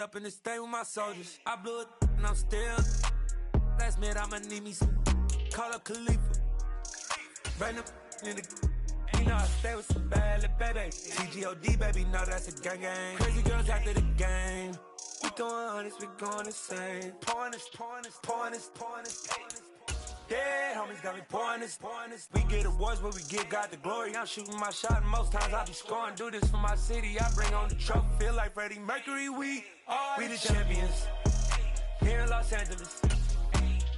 Up in this thing with my soldiers. I blew it and I'm still. Last minute I'ma need me some. Call up Khalifa. Random in the. You know I stay with some bad little baby. TGOD baby, know that's a gang gang. Crazy girls after the game. We throwing hundreds, we going insane. Pouring this. Yeah, homies got me pouring this. We get awards, but we give God the glory. I'm shooting my shot, and most times I be scoring. Do this for my city, I bring on the trophy. Feel like Freddie Mercury, we the champions. Here in Los Angeles,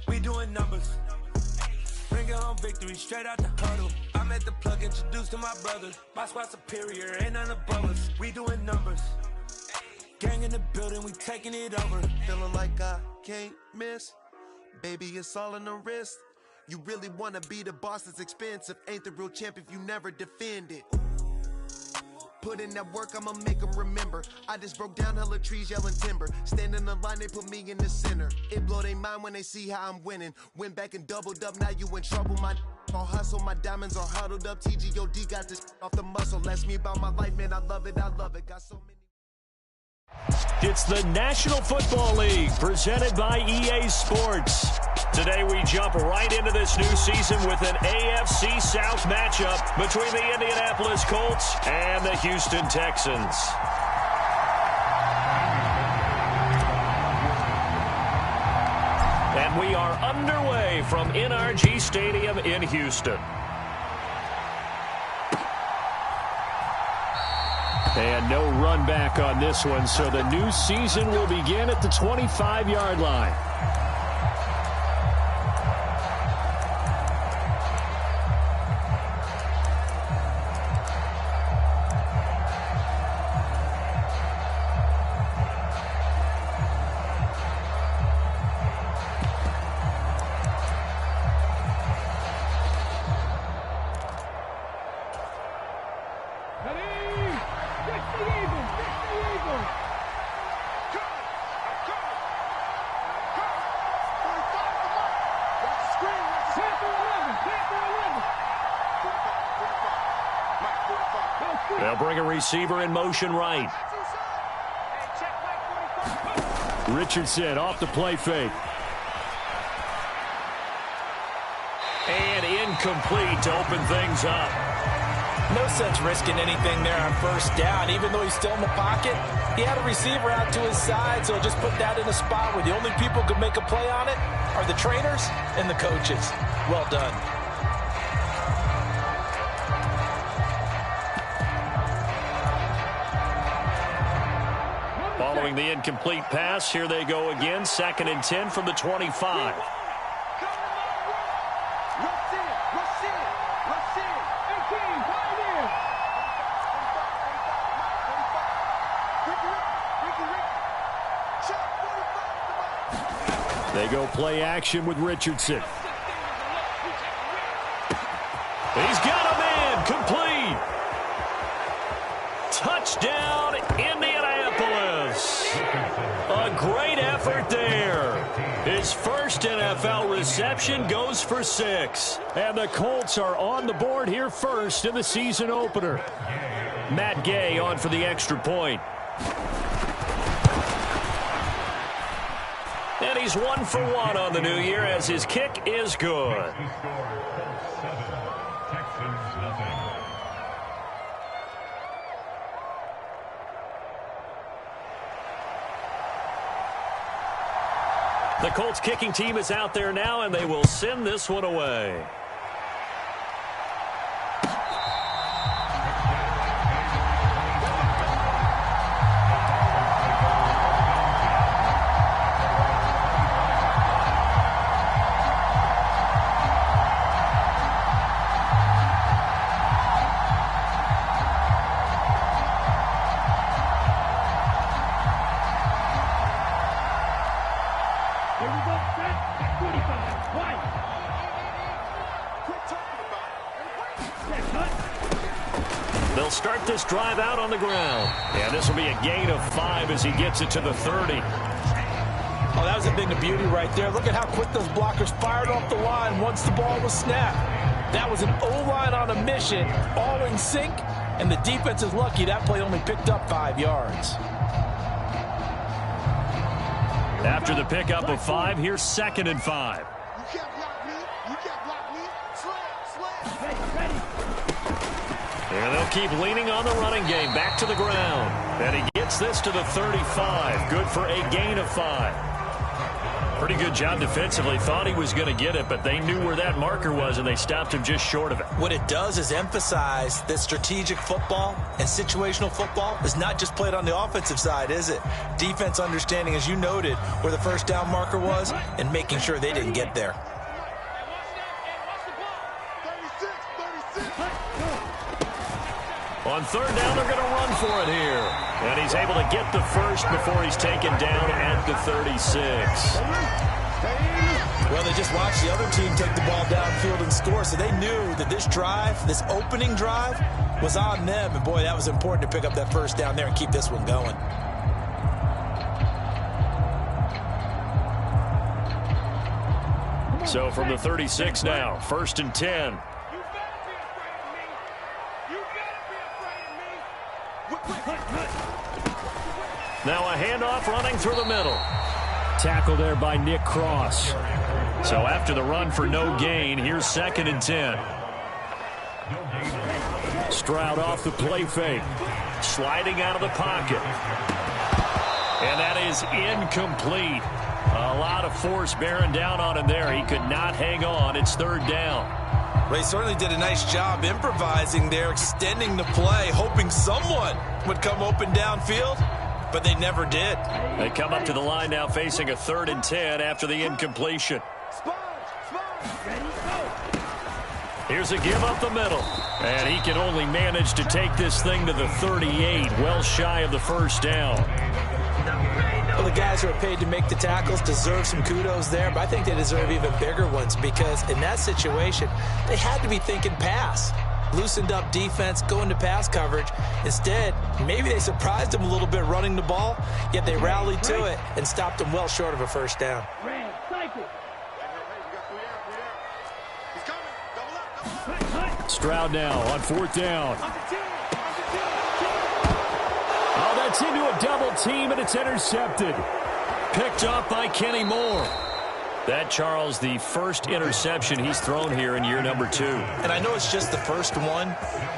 we doing numbers. Bringing home victory, straight out the huddle. I'm at the plug, introduced to my brothers. My squad superior, ain't none above us. We doing numbers. Gang in the building, we taking it over. Feeling like I can't miss. Baby, it's all in the wrist. You really wanna be the boss, it's expensive. Ain't the real champ if you never defend it. Put in that work, I'ma make them remember. I just broke down hella trees, yelling timber. Stand in the line, they put me in the center. It blow their mind when they see how I'm winning. Went back and doubled up, now you in trouble. My all hustle, my diamonds are huddled up. TGOD got this off the muscle. Ask me about my life, man, I love it. Got so many. It's the National Football League presented by EA Sports. Today we jump right into this new season with an AFC South matchup between the Indianapolis Colts and the Houston Texans. And we are underway from NRG Stadium in Houston. And no run back on this one, so the new season will begin at the 25-yard line. They'll bring a receiver in motion right. Richardson off the play fake. And incomplete to open things up. No sense risking anything there on first down. Even though he's still in the pocket, he had a receiver out to his side, so just put that in a spot where the only people who can make a play on it are the trainers and the coaches. Well done. Following the incomplete pass, here they go again. 2nd and 10 from the 25. They go play action with Richardson. He's got a man, complete. Touchdown, Indianapolis. A great effort there. His first NFL reception goes for 6. And the Colts are on the board here first in the season opener. Matt Gay on for the extra point. And he's 1 for 1 on the new year as his kick is good. The Colts kicking team is out there now, and they will send this one away. They'll start this drive out on the ground. And this will be a gain of 5 as he gets it to the 30. Oh, that was a thing of beauty right there. Look at how quick those blockers fired off the line once the ball was snapped. That was an O-line on a mission, all in sync, and the defense is lucky that play only picked up 5 yards. After the pickup of 5, here's 2nd and 5. You can't block me. You can't block me. Slam. And they'll keep leaning on the running game. Back to the ground. And he gets this to the 35. Good for a gain of 5. Pretty good job defensively. Thought he was going to get it, but they knew where that marker was, and they stopped him just short of it. What it does is emphasize that strategic football and situational football is not just played on the offensive side, is it? Defense understanding, as you noted, where the first down marker was and making sure they didn't get there. On 3rd down, they're going to run for it here. And he's able to get the first before he's taken down at the 36. Well, they just watched the other team take the ball downfield and score, so they knew that this drive, this opening drive, was on them. And, boy, that was important to pick up that first down there and keep this one going. So from the 36 now, 1st and 10. Now a handoff running through the middle. Tackle there by Nick Cross. So after the run for no gain, here's 2nd and 10. Stroud off the play fake. Sliding out of the pocket. And that is incomplete. A lot of force bearing down on him there. He could not hang on. It's 3rd down. Well, he certainly did a nice job improvising there, extending the play, hoping someone would come open downfield, but they never did. They come up to the line now facing a 3rd and 10 after the incompletion. Here's a give up the middle. And he can only manage to take this thing to the 38, well shy of the first down. Well, the guys who are paid to make the tackles deserve some kudos there, but I think they deserve even bigger ones because in that situation, they had to be thinking pass. Loosened up defense, going to pass coverage. Instead, maybe they surprised him a little bit running the ball, yet they rallied to it and stopped him well short of a first down. Stroud now on 4th down. Oh, that's into a double team, and it's intercepted. Picked up by Kenny Moore. That, Charles, the first interception he's thrown here in year number 2. And I know it's just the first one,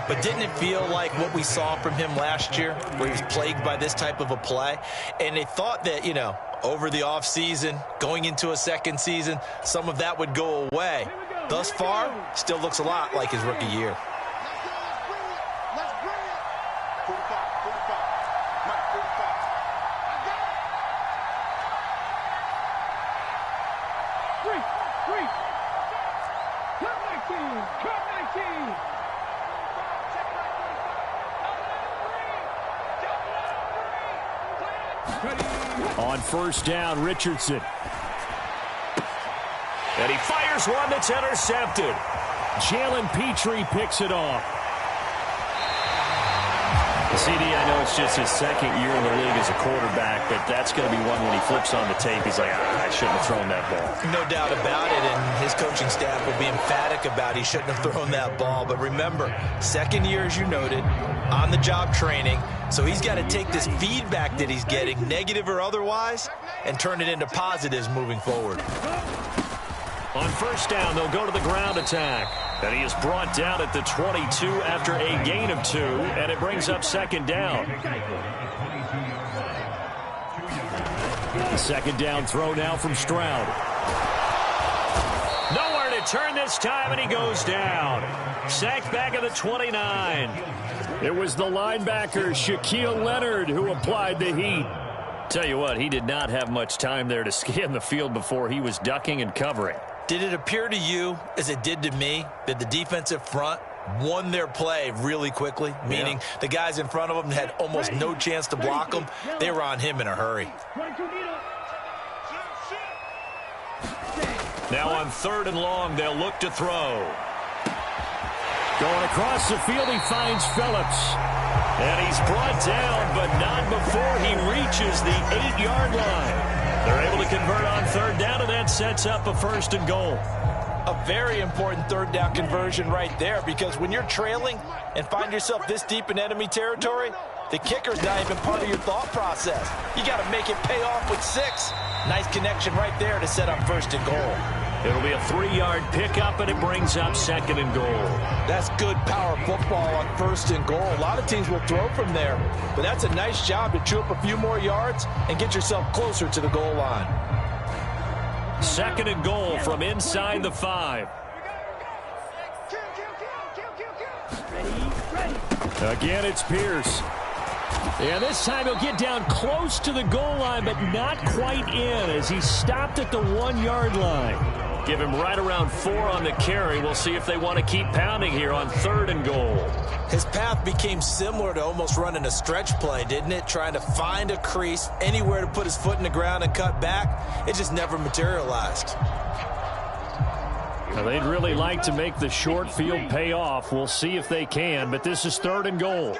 but didn't it feel like what we saw from him last year, where he was plagued by this type of a play? And they thought that, you know, over the offseason, going into a second season, some of that would go away. Thus far, still looks a lot like his rookie year. On 1st down, Richardson. And he fires one that's intercepted. Jalen Petrie picks it off. CD, I know it's just his 2nd year in the league as a quarterback, but that's going to be one when he flips on the tape. He's like, I shouldn't have thrown that ball. No doubt about it, and his coaching staff will be emphatic about he shouldn't have thrown that ball. But remember, 2nd year, as you noted, on-the-job training, so he's got to take this feedback that he's getting, negative or otherwise, and turn it into positives moving forward. On 1st down, they'll go to the ground attack. And he is brought down at the 22 after a gain of 2, and it brings up 2nd down. 2nd down throw now from Stroud. Nowhere to turn this time, and he goes down. Sacked back at the 29. It was the linebacker, Shaquille Leonard, who applied the heat. Tell you what, he did not have much time there to scan the field before he was ducking and covering. Did it appear to you, as it did to me, that the defensive front won their play really quickly? Meaning the guys in front of them had almost no chance to block him. They were on him in a hurry. Now on 3rd and long, they'll look to throw. Going across the field, he finds Phillips. And he's brought down, but not before he reaches the 8-yard line. They're able to convert on 3rd down, and that sets up a 1st and goal. A very important third down conversion right there, because when you're trailing and find yourself this deep in enemy territory, the kicker's not even part of your thought process. You got to make it pay off with 6. Nice connection right there to set up 1st and goal. It'll be a 3-yard pickup, and it brings up 2nd and goal. That's good power football on 1st and goal. A lot of teams will throw from there, but that's a nice job to chew up a few more yards and get yourself closer to the goal line. 2nd and goal from inside the 5. Again, it's Pierce. Yeah, this time he'll get down close to the goal line, but not quite in as he stopped at the 1-yard line. Give him right around 4 on the carry. We'll see if they want to keep pounding here on 3rd and goal. His path became similar to almost running a stretch play, didn't it? Trying to find a crease, anywhere to put his foot in the ground and cut back. It just never materialized. Now, they'd really like to make the short field pay off. We'll see if they can, but this is 3rd and goal.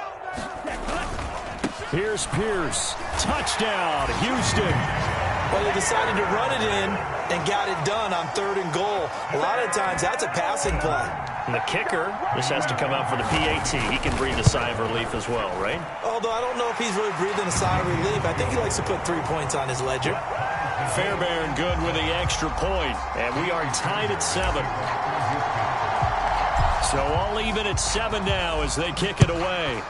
Here's Pierce. Touchdown, Houston. Well, they decided to run it in and got it done on 3rd and goal. A lot of times, that's a passing play. And the kicker, this has to come out for the PAT. He can breathe a sigh of relief as well, right? Although I don't know if he's really breathing a sigh of relief. I think he likes to put 3 points on his ledger. Fairbairn good with the extra point. And we are tied at 7. So all even at 7 now as they kick it away.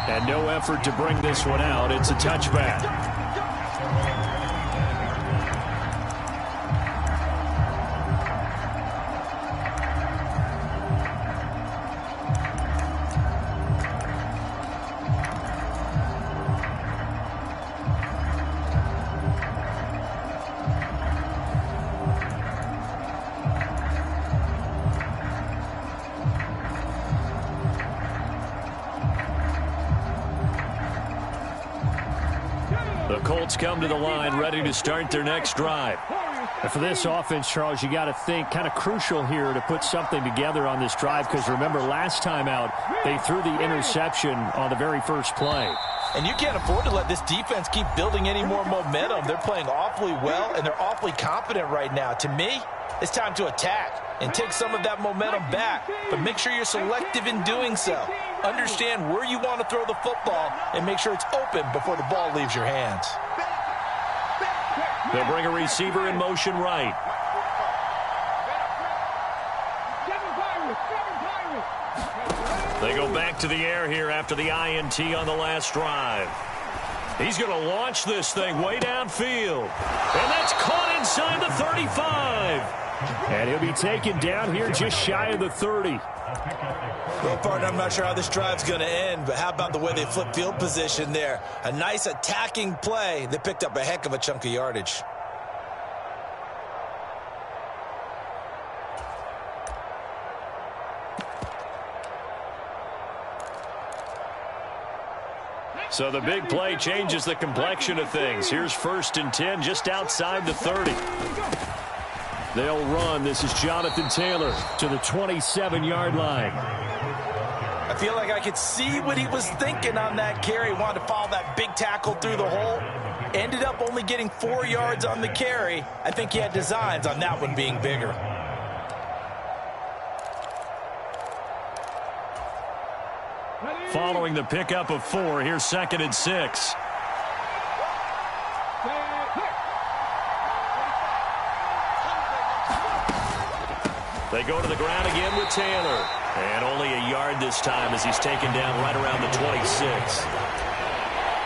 And no effort to bring this one out. It's a touchback. The Colts come to the line ready to start their next drive. And for this offense, Charles, you got to think kind of crucial here to put something together on this drive, because remember last time out they threw the interception on the very first play. And you can't afford to let this defense keep building any more momentum. They're playing awfully well, and they're awfully confident right now. To me, it's time to attack and take some of that momentum back, but make sure you're selective in doing so. Understand where you want to throw the football and make sure it's open before the ball leaves your hands. They'll bring a receiver in motion right. They go back to the air here after the INT on the last drive. He's going to launch this thing way downfield. And that's caught inside the 35. And he'll be taken down here just shy of the 30. Well, partner, I'm not sure how this drive's going to end, but how about the way they flip field position there? A nice attacking play that picked up a heck of a chunk of yardage. So the big play changes the complexion of things. Here's 1st and 10 just outside the 30. They'll run. This is Jonathan Taylor to the 27-yard line. I feel like I could see what he was thinking on that carry. Wanted to follow that big tackle through the hole. Ended up only getting 4 yards on the carry. I think he had designs on that one being bigger. Following the pickup of 4, here's 2nd and 6. They go to the ground again with Taylor. And only a yard this time as he's taken down right around the 26.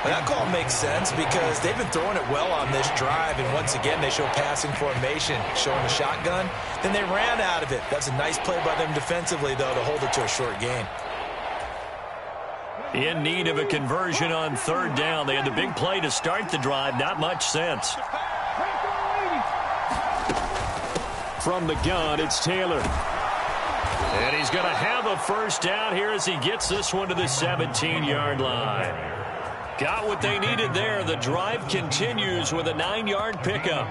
Well, that call makes sense because they've been throwing it well on this drive, and once again they show passing formation, showing the shotgun. Then they ran out of it. That's a nice play by them defensively, though, to hold it to a short gain. In need of a conversion on 3rd down. They had the big play to start the drive. Not much sense. From the gun, it's Taylor. And he's going to have a 1st down here as he gets this one to the 17-yard line. Got what they needed there. The drive continues with a 9-yard pickup.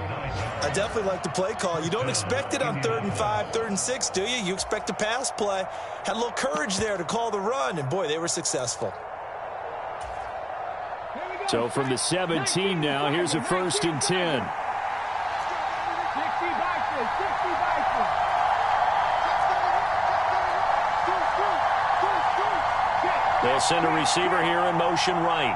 I definitely like the play call. You don't expect it on 3rd and 5, 3rd and 6, do you? You expect a pass play. Had a little courage there to call the run, and boy, they were successful. Here we go. So from the 17 now, here's a 1st and 10. They'll send a receiver here in motion right.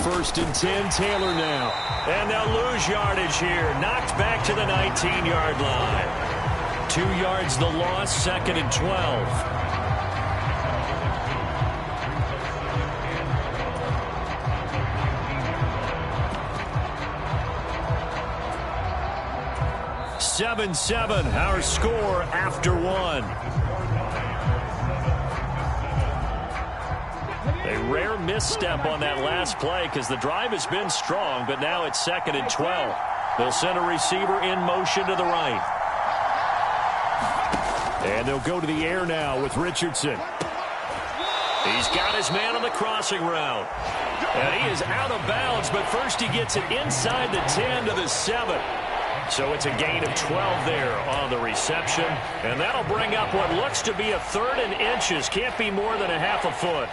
1st and 10, Taylor now. And they'll lose yardage here. Knocked back to the 19-yard line. 2 yards the loss, 2nd and 12. Seven, our score after 1. A rare misstep on that last play because the drive has been strong, but now it's 2nd and 12. They'll send a receiver in motion to the right. And they'll go to the air now with Richardson. He's got his man on the crossing route. And he is out of bounds, but first he gets it inside the 10 to the 7. So it's a gain of 12 there on the reception. And that'll bring up what looks to be a 3rd and inches. Can't be more than a half a foot.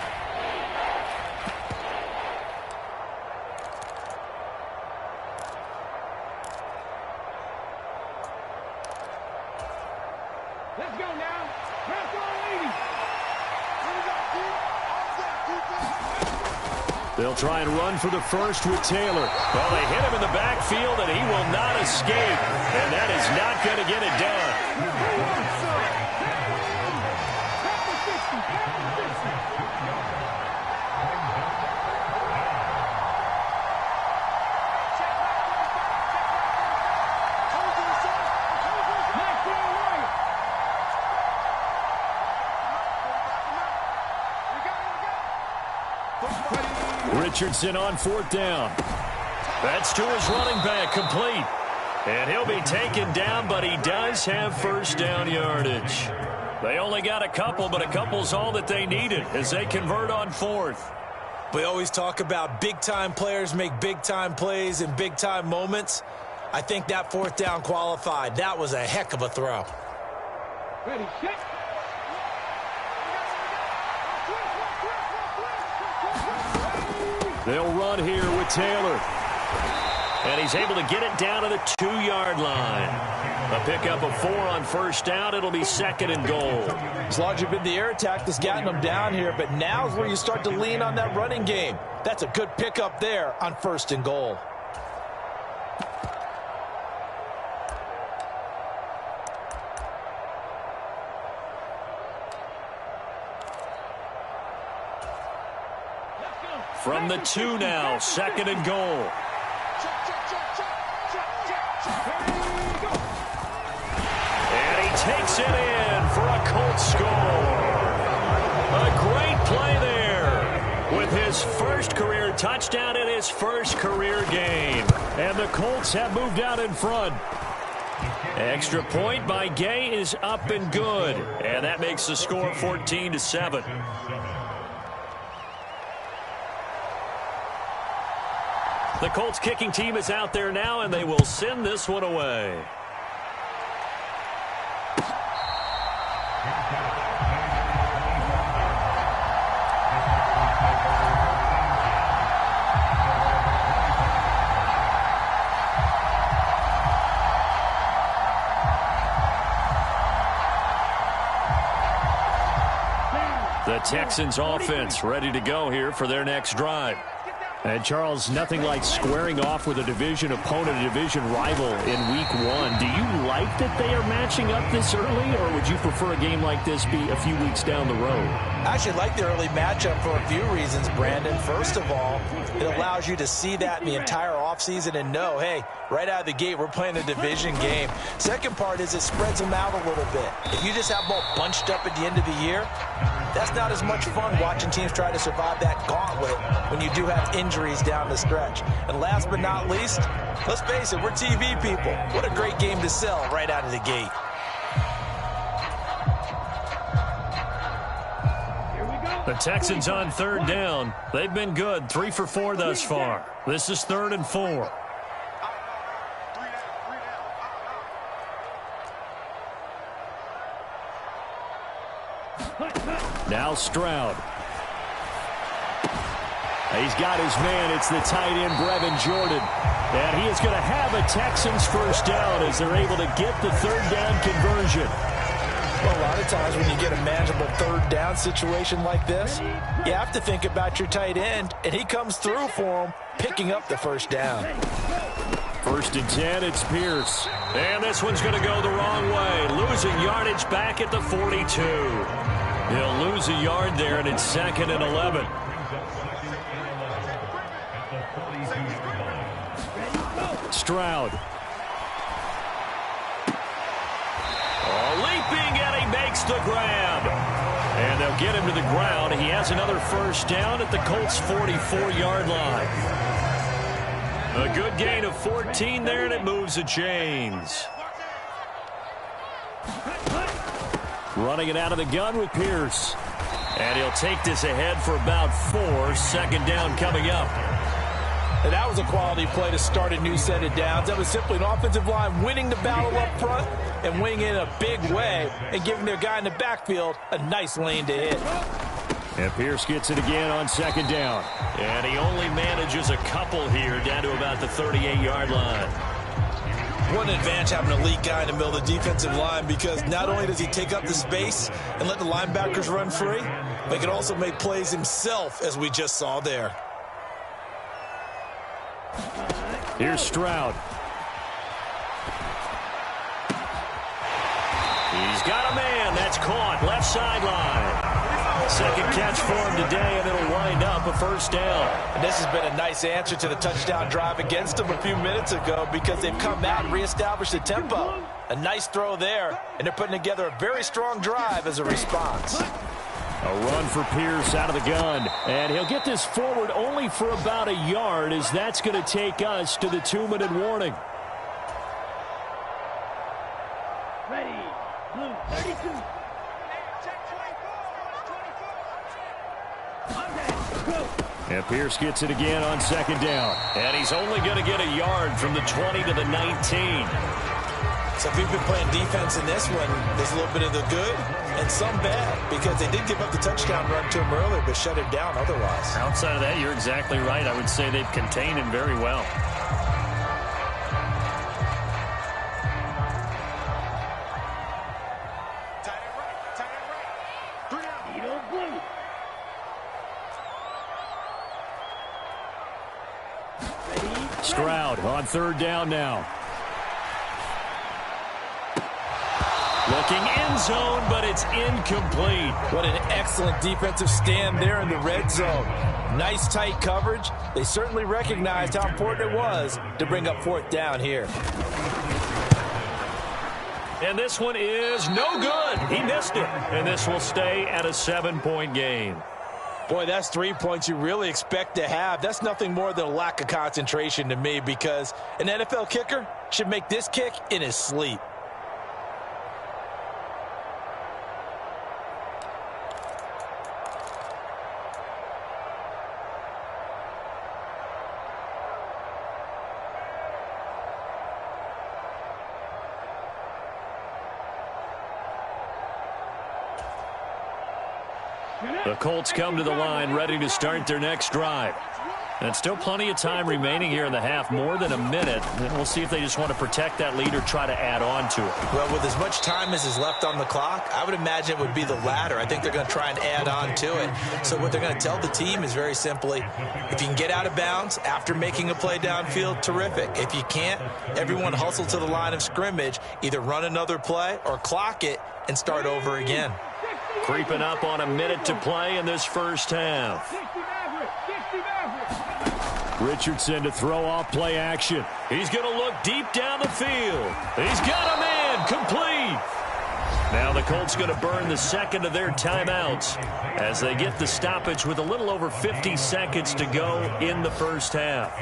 Let's go now. Press on, ladies. They'll try and run for the 1st with Taylor. Well, they hit him in the backfield, and he will not escape. And that is not going to get it done. Richardson on 4th down. That's to his running back, complete. And he'll be taken down, but he does have 1st down yardage. They only got a couple, but a couple's all that they needed as they convert on 4th. We always talk about big-time players make big-time plays in big-time moments. I think that 4th down qualified. That was a heck of a throw. Ready, set. They'll run here with Taylor. And he's able to get it down to the 2-yard line. A pickup of 4 on 1st down. It'll be 2nd and goal. As long as you've been the air attack that's gotten them down here, but now's where you start to lean on that running game. That's a good pickup there on 1st and goal. From the 2 now, 2nd and goal. And he takes it in for a Colts score. A great play there with his 1st career touchdown in his 1st career game. And the Colts have moved out in front. Extra point by Gay is up and good. And that makes the score 14-7. The Colts kicking team is out there now, and they will send this one away. The Texans offense ready to go here for their next drive. And, Charles, nothing like squaring off with a division opponent, a division rival in Week 1. Do you like that they are matching up this early, or would you prefer a game like this be a few weeks down the road? I actually like the early matchup for a few reasons, Brandon. First of all, it allows you to see that in the entire offseason and know, hey, right out of the gate, we're playing a division game. Second part is it spreads them out a little bit. If you just have them all bunched up at the end of the year, that's not as much fun watching teams try to survive that gauntlet when you do have injuries down the stretch. And last but not least, let's face it, we're TV people. What a great game to sell right out of the gate. The Texans on 3rd down. They've been good, 3 for 4 thus far. This is 3rd and 4. Now Stroud. He's got his man. It's the tight end, Brevin Jordan. And he is going to have a Texans first down as they're able to get the third down conversion. Well, a lot of times when you get a manageable third down situation like this, you have to think about your tight end, and he comes through for him, picking up the first down. 1st and 10, it's Pierce. And this one's going to go the wrong way. Losing yardage back at the 42. He'll lose a yard there, and it's 2nd and 11. Stroud. Leaping, and he makes the grab. And they'll get him to the ground. He has another first down at the Colts' 44-yard line. A good gain of 14 there, and it moves the chains. Running it out of the gun with Pierce. And he'll take this ahead for about 4. 2nd down coming up. And that was a quality play to start a new set of downs. That was simply an offensive line winning the battle up front and winning it in a big way and giving their guy in the backfield a nice lane to hit. And Pierce gets it again on 2nd down. And he only manages a couple here down to about the 38-yard line. What an advantage having an elite guy in the middle of the defensive line, because not only does he take up the space and let the linebackers run free, but he can also make plays himself, as we just saw there. Here's Stroud. He's got a man. That's caught. Left sideline. 2nd catch for him today, and it'll wind up a first down. And this has been a nice answer to the touchdown drive against them a few minutes ago, because they've come out and reestablished the tempo. A nice throw there, and they're putting together a very strong drive as a response. A run for Pierce out of the gun. And he'll get this forward only for about a yard, as that's going to take us to the 2-minute warning. Ready. Blue 32. And Pierce gets it again on 2nd down. And he's only going to get a yard from the 20 to the 19. So if we've been playing defense in this one, there's a little bit of the good and some bad, because they did give up the touchdown run to him earlier, but shut him down otherwise. Outside of that, you're exactly right. I would say they've contained him very well. Stroud on 3rd down now. Looking end zone, but it's incomplete. What an excellent defensive stand there in the red zone. Nice tight coverage. They certainly recognized how important it was to bring up 4th down here. And this one is no good. He missed it. And this will stay at a 7-point game. Boy, that's 3 points you really expect to have. That's nothing more than a lack of concentration to me, because an NFL kicker should make this kick in his sleep. The Colts come to the line ready to start their next drive. And still plenty of time remaining here in the half, more than a minute. And we'll see if they just want to protect that lead or try to add on to it. Well, with as much time as is left on the clock, I would imagine it would be the latter. I think they're going to try and add on to it. So what they're going to tell the team is very simply, if you can get out of bounds after making a play downfield, terrific. If you can't, everyone hustle to the line of scrimmage, either run another play or clock it and start over again. Creeping up on a minute to play in this first half. Richardson to throw off play action. He's going to look deep down the field. He's got a man, complete. Now the Colts going to burn the 2nd of their timeouts as they get the stoppage with a little over 50 seconds to go in the first half.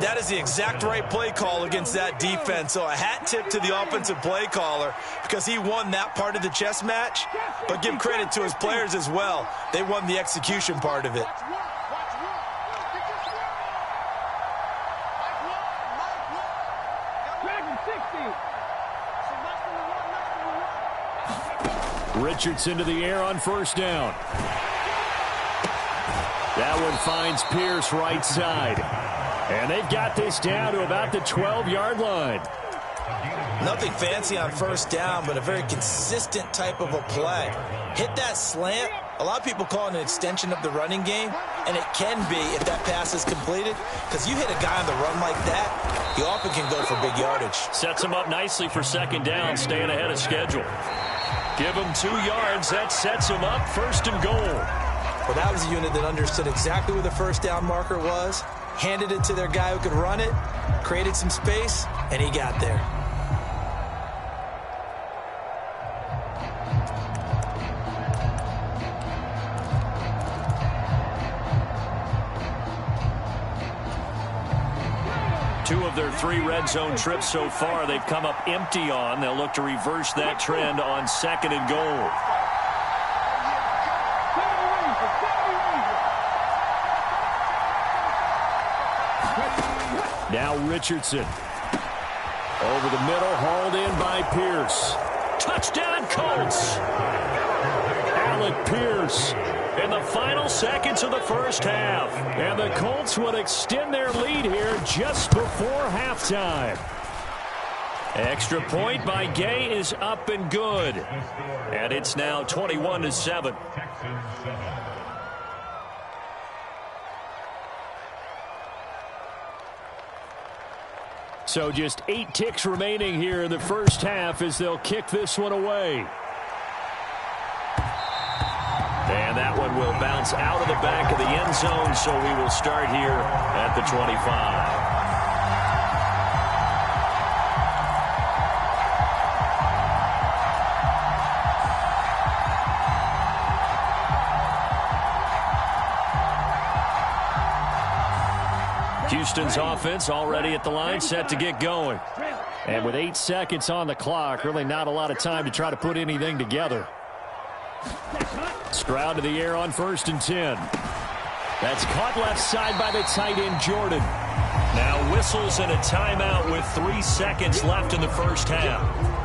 That is the exact right play call against that defense. So a hat tip to the offensive play caller, because he won that part of the chess match. But give credit to his players as well. They won the execution part of it. Richardson to the air on first down. That one finds Pierce right side. And they've got this down to about the 12-yard line. Nothing fancy on first down, but a very consistent type of a play. Hit that slant. A lot of people call it an extension of the running game, and it can be if that pass is completed, because you hit a guy on the run like that, he often can go for big yardage. Sets him up nicely for second down, staying ahead of schedule. Give him 2 yards. That sets him up first and goal. Well, that was a unit that understood exactly where the first down marker was, handed it to their guy who could run it, created some space, and he got there. Two of their 3 red zone trips so far, they've come up empty on. They'll look to reverse that trend on second and goal. Now Richardson. Over the middle, hauled in by Pierce. Touchdown, Colts! Alec Pierce in the final seconds of the first half. And the Colts would extend their lead here just before halftime. Extra point by Gay is up and good. And it's now 21-7. So just 8 ticks remaining here in the first half as they'll kick this one away. And that one will bounce out of the back of the end zone, so we will start here at the 25. Houston's offense already at the line, set to get going. And with 8 seconds on the clock, really not a lot of time to try to put anything together. Stroud to the air on first and 10. That's caught left side by the tight end, Jordan. Now whistles and a timeout with 3 seconds left in the first half.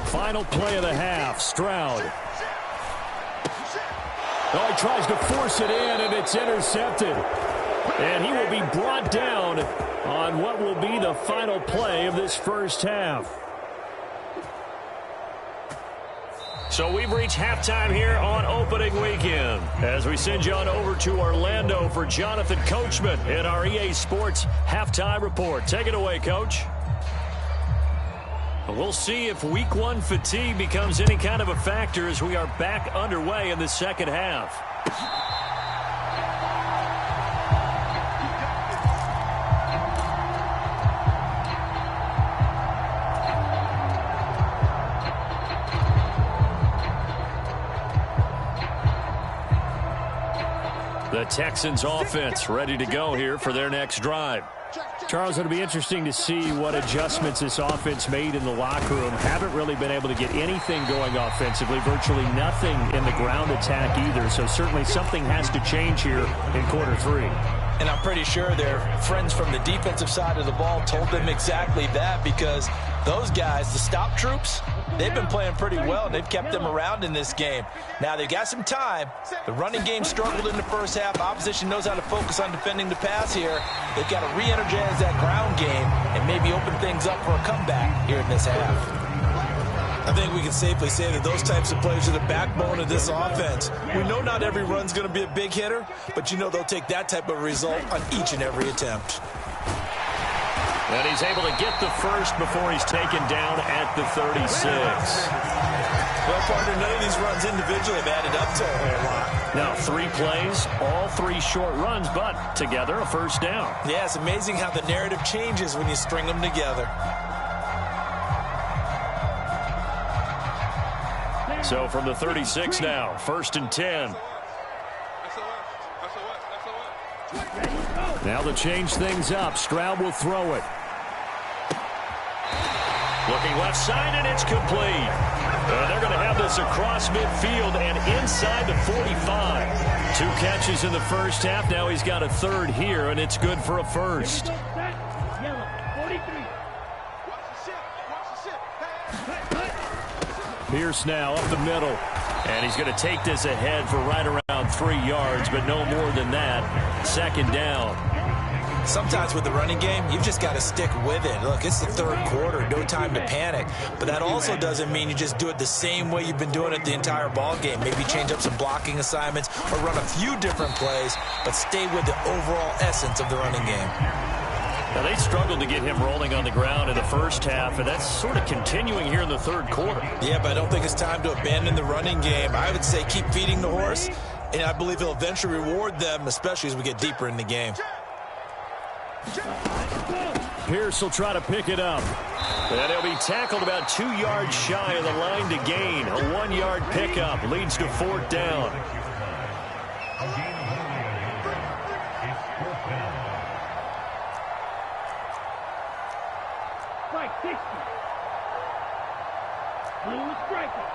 Final play of the half, Stroud. Oh, he tries to force it in, and it's intercepted. And he will be brought down on what will be the final play of this first half. So we've reached halftime here on opening weekend as we send you on over to Orlando for Jonathan Coachman in our EA Sports Halftime Report. Take it away, Coach. We'll see if week 1 fatigue becomes any kind of a factor as we are back underway in the second half. The Texans offense ready to go here for their next drive. Charles, it'll be interesting to see what adjustments this offense made in the locker room. Haven't really been able to get anything going offensively, virtually nothing in the ground attack either. So certainly something has to change here in quarter 3. And I'm pretty sure their friends from the defensive side of the ball told them exactly that, because those guys, the stop troops, they've been playing pretty well, and they've kept them around in this game. Now, they've got some time. The running game struggled in the first half. Opposition knows how to focus on defending the pass here. They've got to re-energize that ground game and maybe open things up for a comeback here in this half. I think we can safely say that those types of plays are the backbone of this offense. We know not every run's going to be a big hitter, but you know they'll take that type of result on each and every attempt. And he's able to get the first before he's taken down at the 36. Well, partner, none of these runs individually have added up to a whole lot. Now 3 plays, all 3 short runs, but together a first down. Yeah, it's amazing how the narrative changes when you string them together. So from the 36 now, first and 10. Now to change things up, Stroud will throw it. Looking left side, and it's complete. They're going to have this across midfield and inside the 45. 2 catches in the first half. Now he's got a third here, and it's good for a first. Pierce now up the middle. And he's going to take this ahead for right around 3 yards, but no more than that. Second down. Sometimes with the running game, you've just got to stick with it. Look, it's the third quarter, no time to panic. But that also doesn't mean you just do it the same way you've been doing it the entire ball game. Maybe change up some blocking assignments or run a few different plays, but stay with the overall essence of the running game. Now, they struggled to get him rolling on the ground in the first half, and that's sort of continuing here in the third quarter. Yeah, but I don't think it's time to abandon the running game. I would say keep feeding the horse, and I believe he'll eventually reward them, especially as we get deeper in the game. Pierce will try to pick it up. And he'll be tackled about 2 yards shy of the line to gain. A 1-yard pickup leads to 4th down. Strike 60. Blue striker.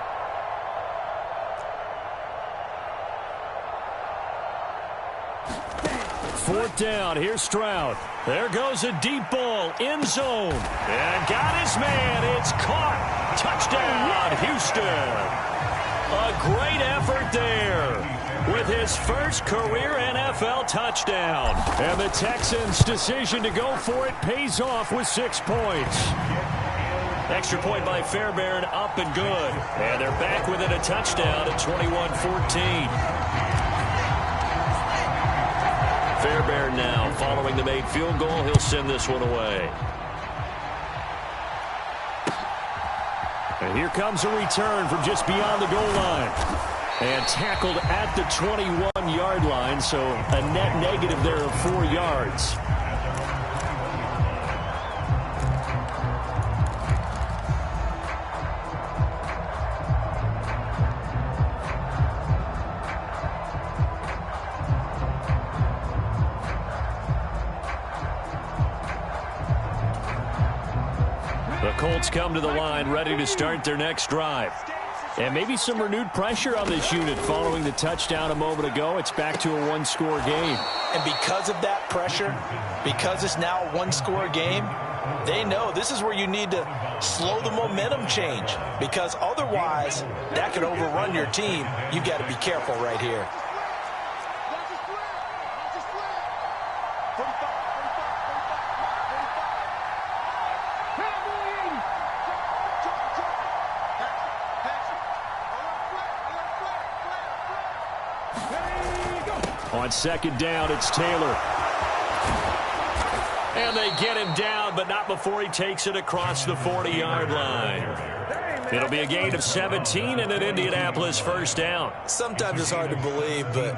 Fourth down. Here's Stroud. There goes a deep ball. End zone. And got his man. It's caught. Touchdown, Houston. A great effort there with his first career NFL touchdown. And the Texans' decision to go for it pays off with 6 points. Extra point by Fairbairn, up and good. And they're back within a touchdown at 21-14. Fairbairn now following the made field goal. He'll send this one away. And here comes a return from just beyond the goal line. And tackled at the 21-yard line, so a net negative there of 4 yards. The Colts come to the line ready to start their next drive. And maybe some renewed pressure on this unit following the touchdown a moment ago. It's back to a 1-score game. And because of that pressure, because it's now a 1-score game, they know this is where you need to slow the momentum change. Because otherwise, that could overrun your team. You've got to be careful right here. On second down, it's Taylor. And they get him down, but not before he takes it across the 40-yard line. It'll be a gain of 17 and an Indianapolis first down. Sometimes it's hard to believe, but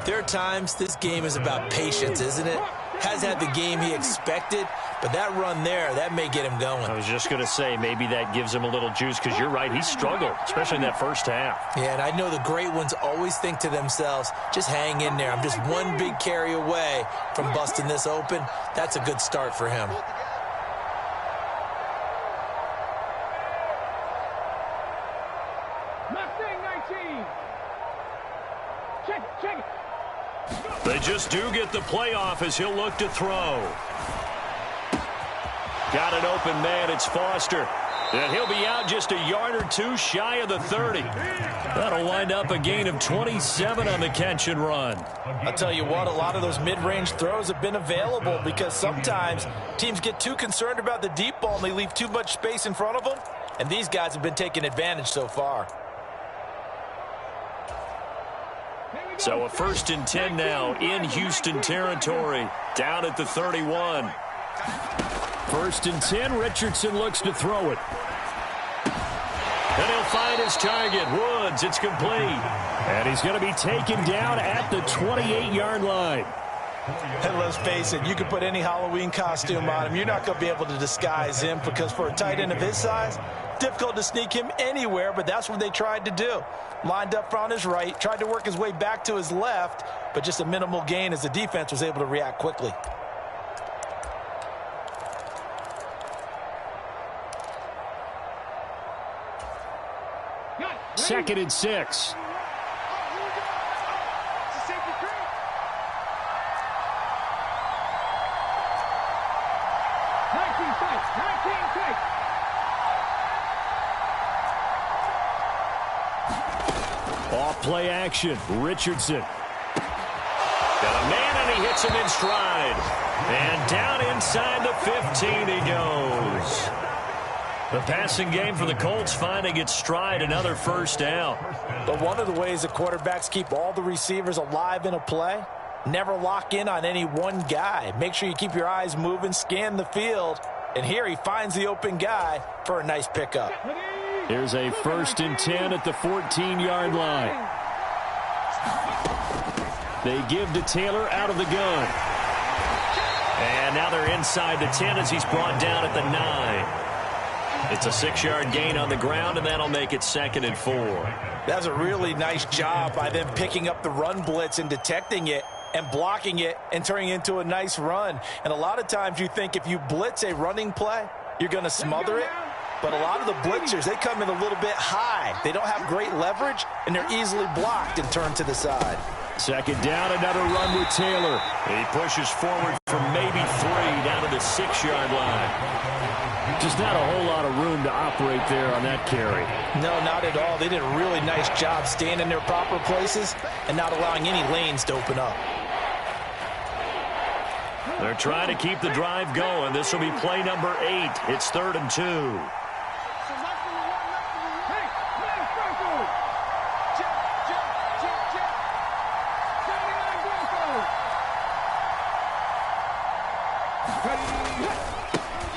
there are times this game is about patience, isn't it? Hasn't had the game he expected, but that run there, that may get him going. I was just going to say, maybe that gives him a little juice, because you're right, he struggled, especially in that first half. Yeah, and I know the great ones always think to themselves, just hang in there. I'm just one big carry away from busting this open. That's a good start for him. Check it. They just do get the playoff as he'll look to throw. Got an open man. It's Foster. And he'll be out just a yard or two shy of the 30. That'll wind up a gain of 27 on the catch and run. I'll tell you what, a lot of those mid-range throws have been available because sometimes teams get too concerned about the deep ball and they leave too much space in front of them. And these guys have been taking advantage so far. So a 1st and 10 now in Houston territory, down at the 31. 1st and 10, Richardson looks to throw it. And he'll find his target, Woods. It's complete. And he's going to be taken down at the 28-yard line. And let's face it, you can put any Halloween costume on him. You're not going to be able to disguise him because for a tight end of his size, difficult to sneak him anywhere, but that's what they tried to do. Lined up on his right, tried to work his way back to his left, but just a minimal gain as the defense was able to react quickly. 2nd and 6. Off play action. Richardson. Got a man, and he hits him in stride. And down inside the 15 he goes. The passing game for the Colts finding its stride, another first down. But one of the ways the quarterbacks keep all the receivers alive in a play, never lock in on any one guy. Make sure you keep your eyes moving, scan the field. And here he finds the open guy for a nice pickup. Here's a 1st and 10 at the 14-yard line. They give to Taylor out of the gun. And now they're inside the 10 as he's brought down at the 9. It's a 6-yard gain on the ground, and that'll make it 2nd and 4. That's a really nice job by them picking up the run blitz and detecting it and blocking it and turning it into a nice run. And a lot of times you think if you blitz a running play, you're going to smother it. But a lot of the blitzers, they come in a little bit high. They don't have great leverage, and they're easily blocked and turned to the side. 2nd down, another run with Taylor. He pushes forward for maybe 3 down to the 6-yard line. Just not a whole lot of room to operate there on that carry. No, not at all. They did a really nice job staying in their proper places and not allowing any lanes to open up. They're trying to keep the drive going. This will be play number 8. It's 3rd and 2.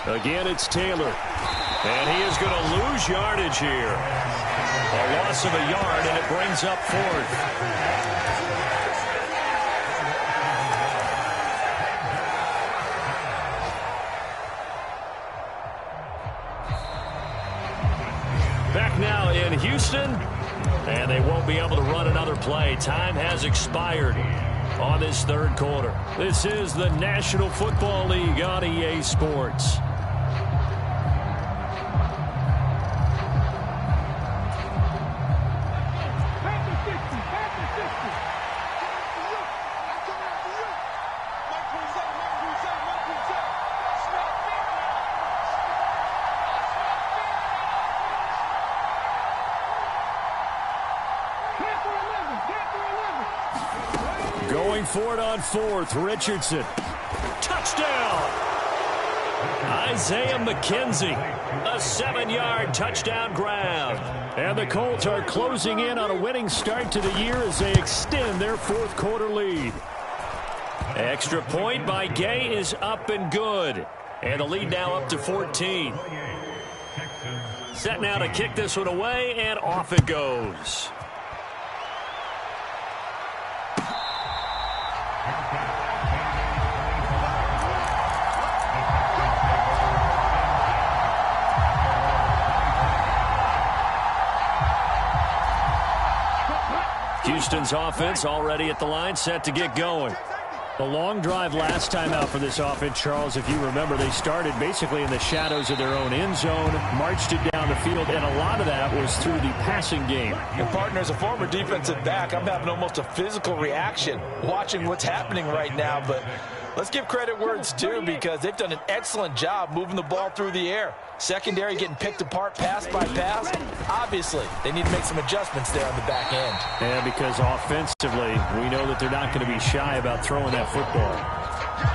Again, it's Taylor. And he is going to lose yardage here. A loss of a yard, and it brings up 4th. Back now in Houston, and they won't be able to run another play. Time has expired on this 3rd quarter. This is the National Football League on EA Sports. Going for it on 4th, Richardson. Touchdown! Isaiah McKenzie, a 7-yard touchdown grab. And the Colts are closing in on a winning start to the year as they extend their 4th quarter lead. Extra point by Gay is up and good. And the lead now up to 14. Set now to kick this one away, and off it goes. Houston's offense already at the line, set to get going. The long drive last time out for this offense, Charles, if you remember, they started basically in the shadows of their own end zone, marched it down the field, and a lot of that was through the passing game. And partner, as a former defensive back, I'm having almost a physical reaction watching what's happening right now, but let's give credit where it's due because they've done an excellent job moving the ball through the air. Secondary getting picked apart pass by pass. Obviously, they need to make some adjustments there on the back end. And because offensively, we know that they're not going to be shy about throwing that football.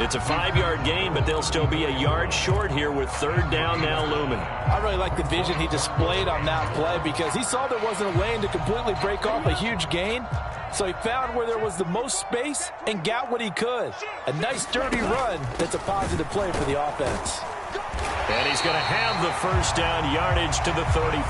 It's a 5-yard gain, but they'll still be a yard short here with 3rd down now looming. I really like the vision he displayed on that play because he saw there wasn't a lane to completely break off a huge gain. So he found where there was the most space and got what he could. A nice, dirty run that's a positive play for the offense. And he's going to have the 1st down yardage to the 35.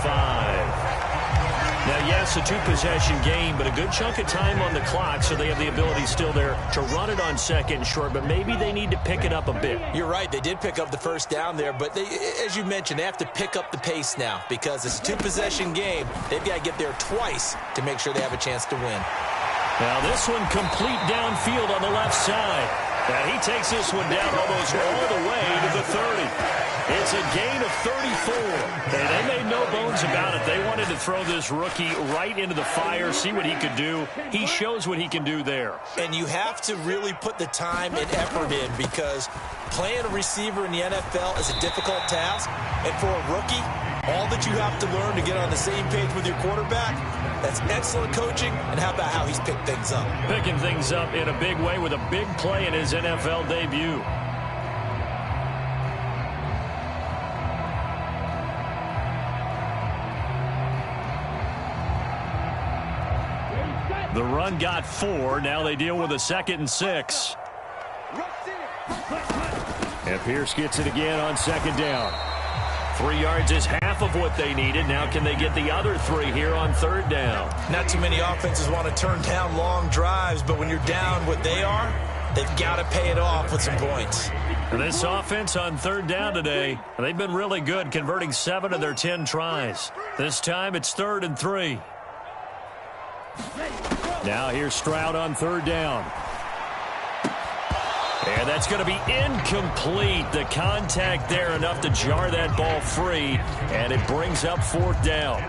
Now, yes, a 2-possession game, but a good chunk of time on the clock, so they have the ability still there to run it on 2nd and short, but maybe they need to pick it up a bit. You're right. They did pick up the 1st down there, but they, as you mentioned, they have to pick up the pace now because it's a 2-possession game. They've got to get there twice to make sure they have a chance to win. Now, this one complete downfield on the left side. And he takes this one down almost all the way to the 30. It's a gain of 34. And they made no bones about it. They wanted to throw this rookie right into the fire, see what he could do. He shows what he can do there. And you have to really put the time and effort in, because playing a receiver in the NFL is a difficult task. And for a rookie, all that you have to learn to get on the same page with your quarterback, that's excellent coaching. And how about how he's picked things up? Picking things up in a big way with a big play in his NFL debut. The run got 4. Now they deal with a 2nd and 6. And Pierce gets it again on 2nd down. 3 yards is half of what they needed. Now can they get the other 3 here on 3rd down? Not too many offenses want to turn down long drives, but when you're down what they are, they've got to pay it off with some points. And this offense on 3rd down today, they've been really good, converting 7 of their 10 tries. This time it's 3rd and 3. Now here's Stroud on 3rd down. And that's going to be incomplete. The contact there enough to jar that ball free, and it brings up 4th down.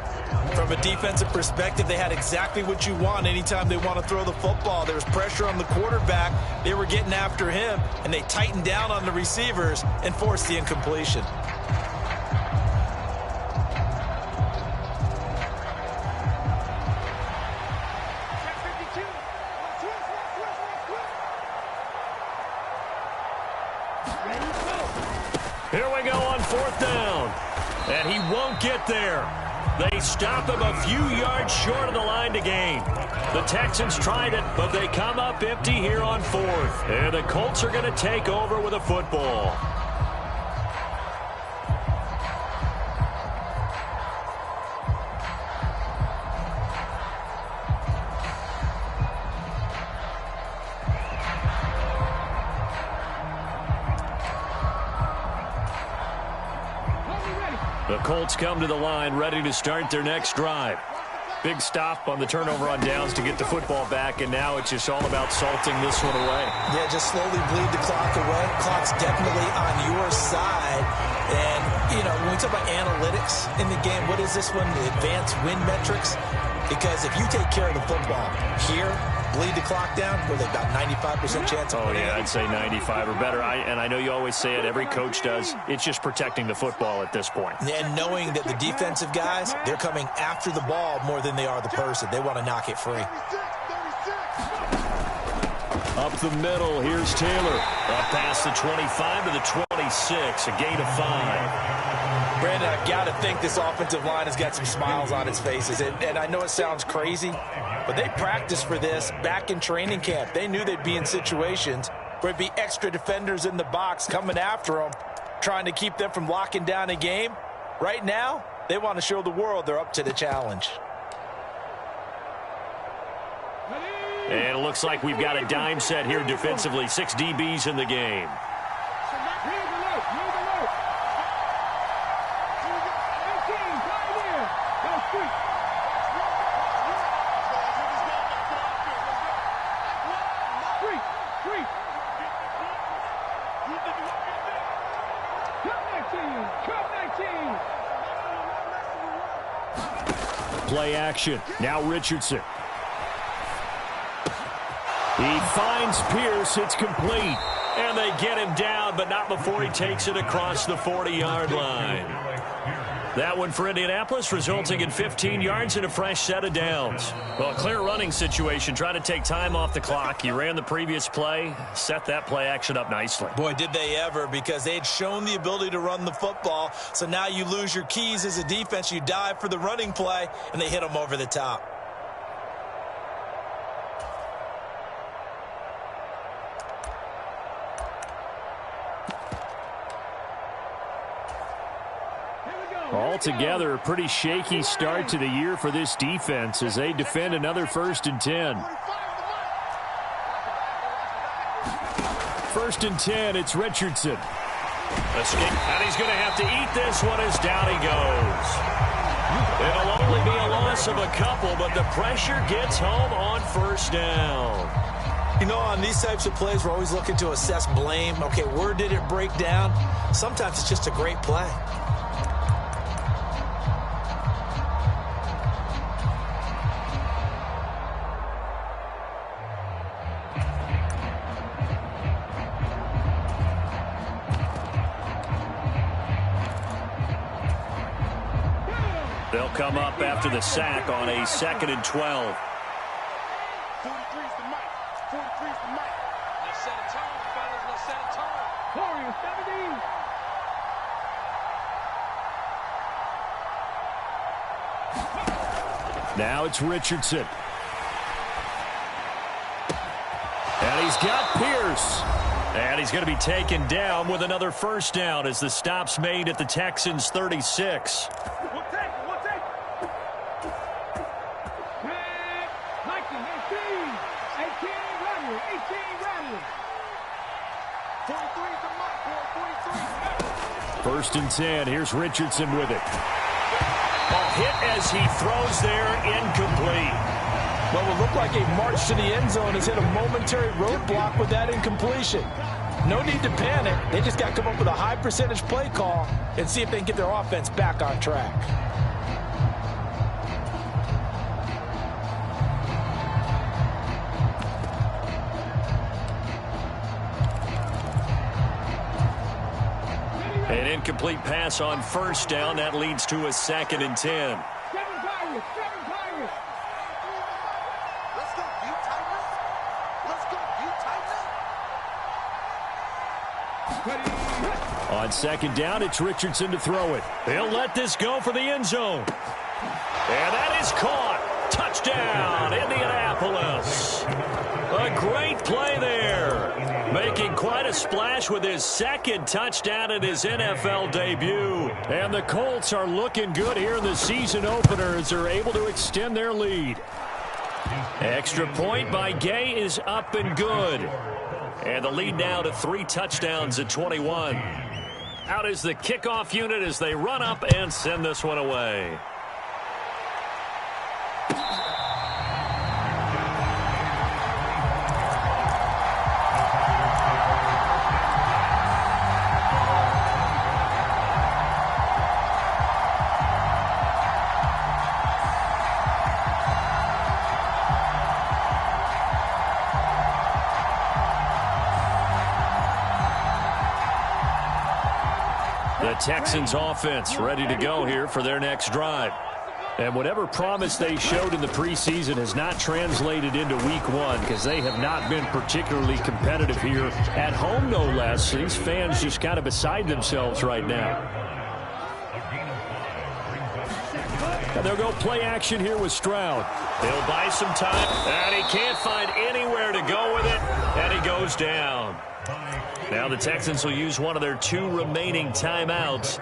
From a defensive perspective, they had exactly what you want anytime they want to throw the football. There was pressure on the quarterback. They were getting after him, and they tightened down on the receivers and forced the incompletion. Here we go on 4th down. And he won't get there. They stop him a few yards short of the line to gain. The Texans tried it, but they come up empty here on 4th. And the Colts are going to take over with a football. The Colts come to the line, ready to start their next drive. Big stop on the turnover on downs to get the football back, and now it's just all about salting this one away. Yeah, just slowly bleed the clock away. Clock's definitely on your side. And, you know, when we talk about analytics in the game, what is this one? The advanced win metrics? Because if you take care of the football here, bleed the clock down, with about 95% chance of winning. Oh, yeah, I'd say 95 or better. And I know you always say it, every coach does. It's just protecting the football at this point. And knowing that the defensive guys, they're coming after the ball more than they are the person. They want to knock it free. Up the middle, here's Taylor. Up past the 25 to the 26, a gain of 5. Brandon, I've got to think this offensive line has got some smiles on its faces. And I know it sounds crazy, but they practiced for this back in training camp. They knew they'd be in situations where it'd be extra defenders in the box coming after them, trying to keep them from locking down a game. Right now, they want to show the world they're up to the challenge. And it looks like we've got a dime set here defensively. 6 DBs in the game. Play action. Now Richardson. He finds Pierce. It's complete. And they get him down, but not before he takes it across the 40-yard line. That one for Indianapolis, resulting in 15 yards and a fresh set of downs. Well, a clear running situation. Trying to take time off the clock. He ran the previous play, set that play action up nicely. Boy, did they ever, because they had shown the ability to run the football. So now you lose your keys as a defense. You dive for the running play, and they hit them over the top. Altogether, a pretty shaky start to the year for this defense as they defend another 1st and 10. 1st and 10, it's Richardson. And he's going to have to eat this one as down he goes. It'll only be a loss of a couple, but the pressure gets home on 1st down. You know, on these types of plays, we're always looking to assess blame. Okay, where did it break down? Sometimes it's just a great play. They'll come up after the sack on a 2nd and 12. 43's the mic. 43's the mic. Let's set a tone, fellas. Let's set a tone. Warriors 17. Now it's Richardson. And he's got Pierce. And he's going to be taken down with another first down as the stop's made at the Texans' 36. We'll take it. We'll take it. 19, 18 Rattler. 18 Rattler. 43's the mic, boy. 43. First and 10. Here's Richardson with it. Hit as he throws there, incomplete. What would look like a march to the end zone has hit a momentary roadblock with that incompletion. No need to panic. They just got to come up with a high percentage play call and see if they can get their offense back on track. An incomplete pass on first down. That leads to a 2nd and 10. 7 Pirates. 7 Pirates. Let's go, you Tigers. Let's go, you Tigers. On 2nd down, it's Richardson to throw it. He'll let this go for the end zone. And that is caught. Touchdown, Indianapolis. A great play there. Making quite a splash with his 2nd touchdown in his NFL debut. And the Colts are looking good here in the season opener as they're able to extend their lead. Extra point by Gay is up and good. And the lead now to 3 touchdowns at 21. Out is the kickoff unit as they run up and send this one away. The Texans offense ready to go here for their next drive. And whatever promise they showed in the preseason has not translated into week 1 because they have not been particularly competitive here at home, no less. These fans just kind of beside themselves right now. And they'll go play action here with Stroud. He'll buy some time, and he can't find anywhere to go with it, and he goes down. Now the Texans will use one of their 2 remaining timeouts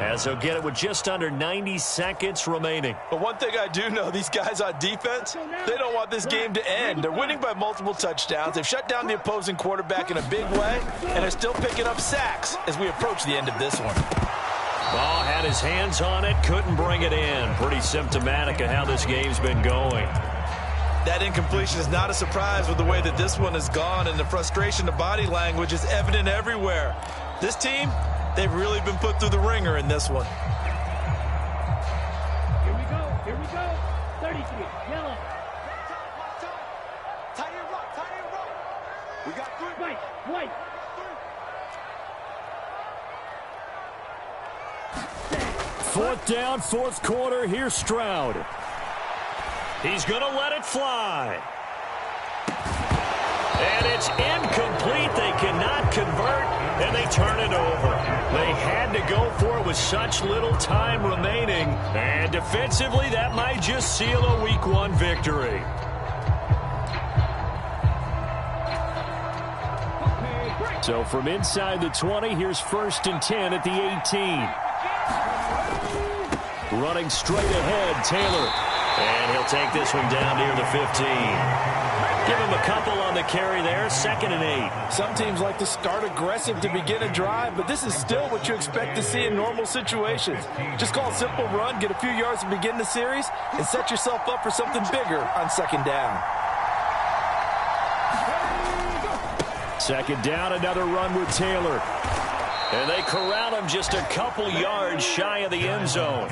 as they'll get it with just under 90 seconds remaining. But one thing I do know, these guys on defense, they don't want this game to end. They're winning by multiple touchdowns. They've shut down the opposing quarterback in a big way, and they're still picking up sacks as we approach the end of this one. Ball had his hands on it, couldn't bring it in. Pretty symptomatic of how this game's been going. That incompletion is not a surprise with the way that this one has gone, and the frustration, the body language is evident everywhere. This team, they've really been put through the ringer in this one. Here we go. Here we go. 33. Yellow. Tight end rock, tight end rock. We got 3. White. Fourth down, 4th quarter. Here's Stroud. He's going to let it fly. And it's incomplete. They cannot convert, and they turn it over. They had to go for it with such little time remaining. And defensively, that might just seal a Week 1 victory. So from inside the 20, here's 1st and 10 at the 18. Running straight ahead, Taylor. And he'll take this one down near the 15. Give him a couple on the carry there, 2nd and 8. Some teams like to start aggressive to begin a drive, but this is still what you expect to see in normal situations. Just call a simple run, get a few yards to begin the series, and set yourself up for something bigger on 2nd down. Second down, another run with Taylor. And they corral him just a couple yards shy of the end zone.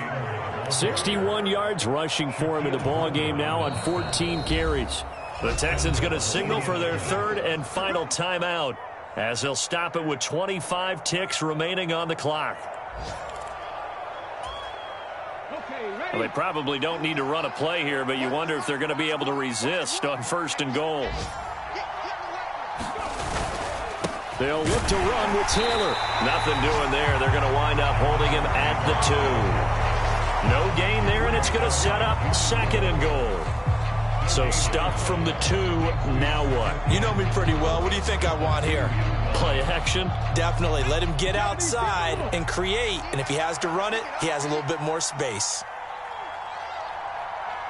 61 yards rushing for him in the ball game now on 14 carries. The Texans going to signal for their third and final timeout as they'll stop it with 25 ticks remaining on the clock. Well, they probably don't need to run a play here, but you wonder if they're going to be able to resist on 1st and goal. They'll look to run with Taylor. Nothing doing there. They're going to wind up holding him at the 2. No gain there, and it's going to set up 2nd and goal. So stuffed from the 2, now what? You know me pretty well. What do you think I want here? Play action? Definitely. Let him get outside and create, and if he has to run it, he has a little bit more space.